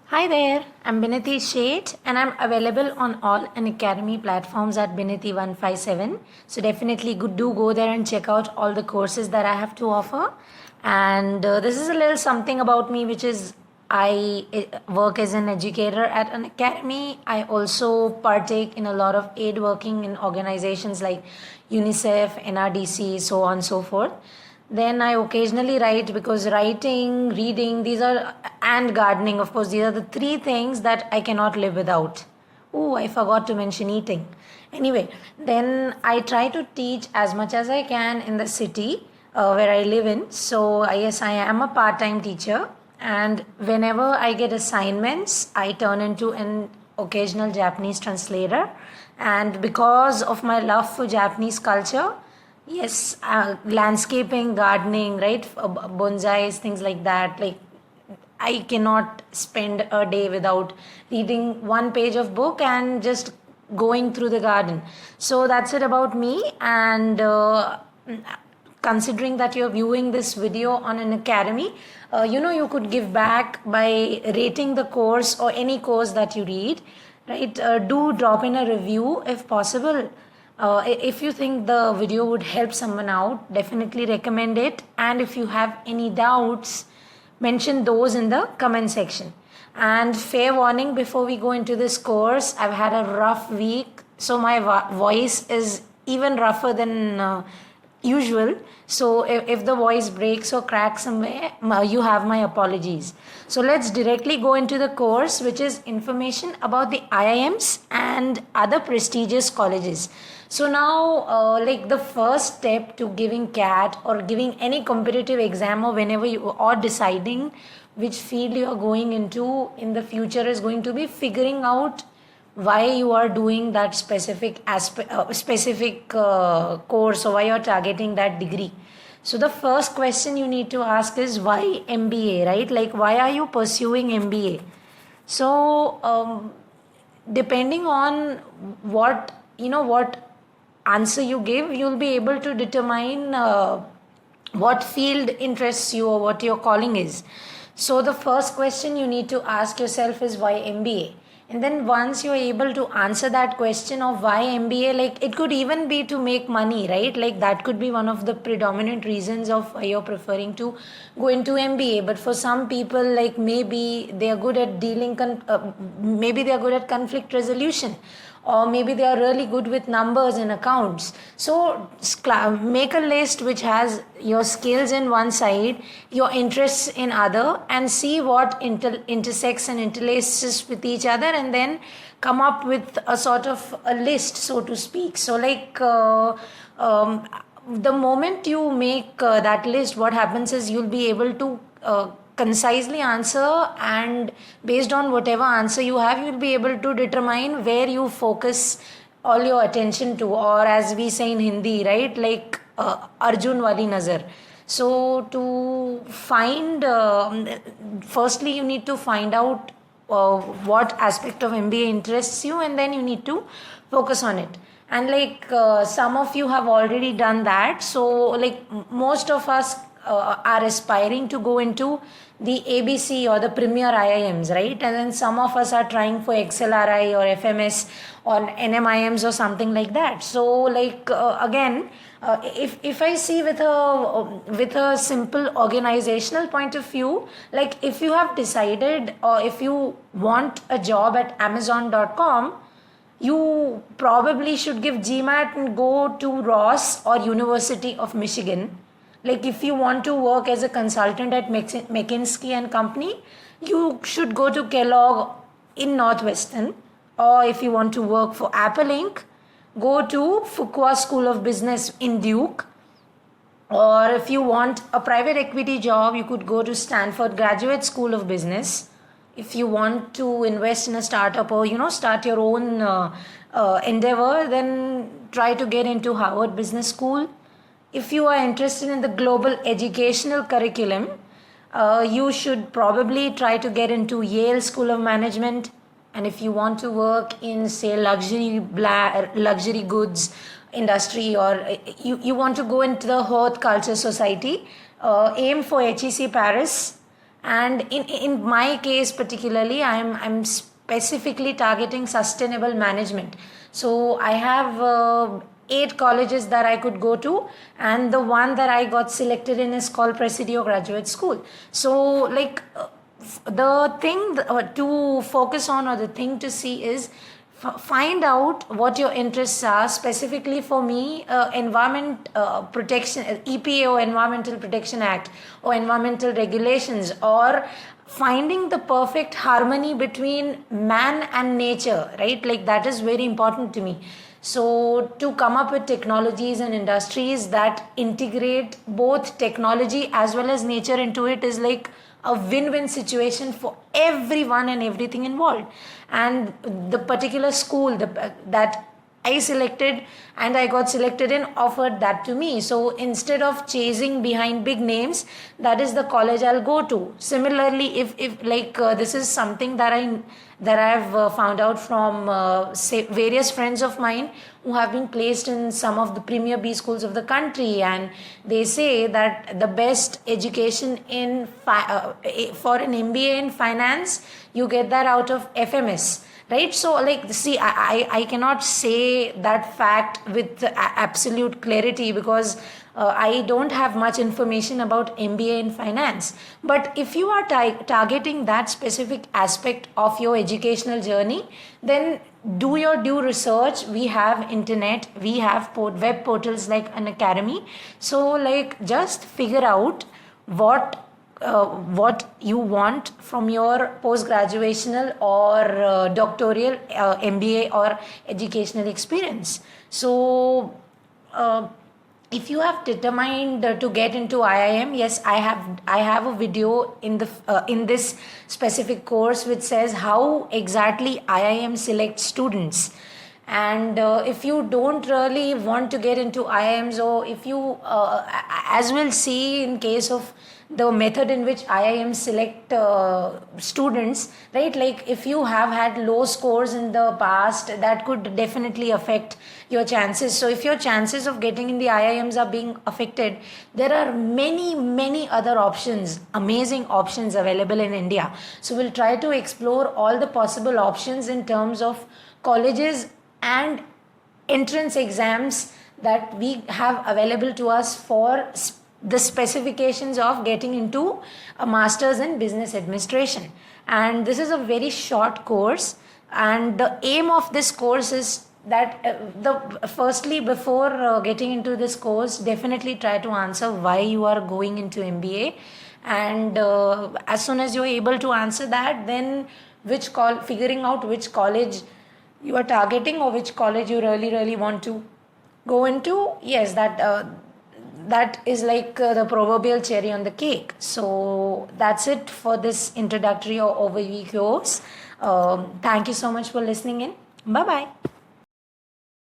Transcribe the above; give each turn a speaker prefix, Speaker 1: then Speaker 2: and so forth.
Speaker 1: Hi there, I'm Binati Sheth and I'm available on all Unacademy platforms at Binati157. So definitely do go there and check out all the courses that I have to offer. And this is a little something about me, which is I work as an educator at an academy. I also partake in a lot of aid working in organizations like UNICEF, NRDC, so on and so forth. Then I occasionally write because writing, reading, and gardening, of course, these are the three things that I cannot live without. Oh, I forgot to mention eating. Anyway, then I try to teach as much as I can in the city where I live in. So, yes, I am a part time teacher. And whenever I get assignments, I turn into an occasional Japanese translator. And because of my love for Japanese culture, yes, landscaping, gardening, right? Bonsais, things like that. Like, I cannot spend a day without reading one page of book and just going through the garden. So that's it about me. And considering that you're viewing this video on an academy, you could give back by rating the course or any course that you read, right? Do drop in a review if possible. If you think the video would help someone out, definitely recommend it. And if you have any doubts, mention those in the comment section. And fair warning, before we go into this course, I've had a rough week, so my voice is even rougher than usual. So if the voice breaks or cracks somewhere, you have my apologies. So let's directly go into the course, which is information about the IIMs and other prestigious colleges. So now, like the first step to giving CAT or giving any competitive exam or whenever you are deciding which field you are going into in the future is going to be figuring out why you are doing that specific course or why you're targeting that degree. So the first question you need to ask is why MBA, right? Like, why are you pursuing MBA? So depending on what answer you give, you'll be able to determine what field interests you or what your calling is. So the first question you need to ask yourself is why MBA? And then once you're able to answer that question of why MBA, like it could even be to make money, right? Like that could be one of the predominant reasons of why you're preferring to go into MBA. But for some people, like maybe they are good at maybe they are good at conflict resolution, or maybe they are really good with numbers and accounts. So make a list which has your skills in one side, your interests in other, and see what intersects and interlaces with each other, and then come up with a sort of a list, so to speak. So like the moment you make that list, what happens is you'll be able to concisely answer, and based on whatever answer you have, you'll be able to determine where you focus all your attention to, or as we say in Hindi, right, like Arjun wali nazar. So to find firstly you need to find out what aspect of MBA interests you, and then you need to focus on it. And like some of you have already done that, so like most of us are aspiring to go into the ABC or the premier IIMs, right? And then some of us are trying for XLRI or FMS or NMIMs or something like that. So like again, if I see with a simple organizational point of view, like if you have decided or if you want a job at Amazon.com, you probably should give GMAT and go to Ross or University of Michigan. Like if you want to work as a consultant at McKinsey and Company, you should go to Kellogg in Northwestern. Or if you want to work for Apple Inc., go to Fuqua School of Business in Duke. Or if you want a private equity job, you could go to Stanford Graduate School of Business. If you want to invest in a startup or start your own endeavor, then try to get into Harvard Business School. If you are interested in the global educational curriculum, you should probably try to get into Yale School of Management. And if you want to work in, say, luxury goods industry, or you want to go into the Haute Culture Society, aim for HEC Paris And in my case particularly, I'm specifically targeting sustainable management. So I have 8 colleges that I could go to, and the one that I got selected in is called Presidio Graduate School. So like the thing to focus on, or the thing to see, is find out what your interests are. Specifically for me, environment protection, EPA or Environmental Protection Act or environmental regulations, or finding the perfect harmony between man and nature, right? Like that is very important to me. So to come up with technologies and industries that integrate both technology as well as nature into it is like a win-win situation for everyone and everything involved. And the particular school that I selected and I got selected in offered that to me. So instead of chasing behind big names, that is the college I'll go to. Similarly, if like this is something that I've found out from say various friends of mine who have been placed in some of the premier B schools of the country, and they say that the best education in for an MBA in finance, you get that out of FMS. Right? So like, see, I cannot say that fact with absolute clarity because I don't have much information about MBA in finance. But if you are targeting that specific aspect of your educational journey, then do your due research. We have internet, we have web portals like Unacademy. So like, just figure out what you want from your post-graduational or doctoral MBA or educational experience. So if you have determined to get into IIM, yes, I have a video in this specific course which says how exactly IIM selects students. And if you don't really want to get into IIMs, or if you as we'll see in case of the method in which IIMs select students, right? Like if you have had low scores in the past, that could definitely affect your chances. So if your chances of getting in the IIMs are being affected, there are many other options, amazing options available in India. So we'll try to explore all the possible options in terms of colleges and entrance exams that we have available to us for the specifications of getting into a master's in business administration. And this is a very short course, and the aim of this course is that firstly, before getting into this course, definitely try to answer why you are going into MBA. And as soon as you're able to answer that, then figuring out which college you are targeting or which college you really want to go into, yes, that is like the proverbial cherry on the cake. So that's it for this introductory or overview course. Thank you so much for listening in. Bye bye.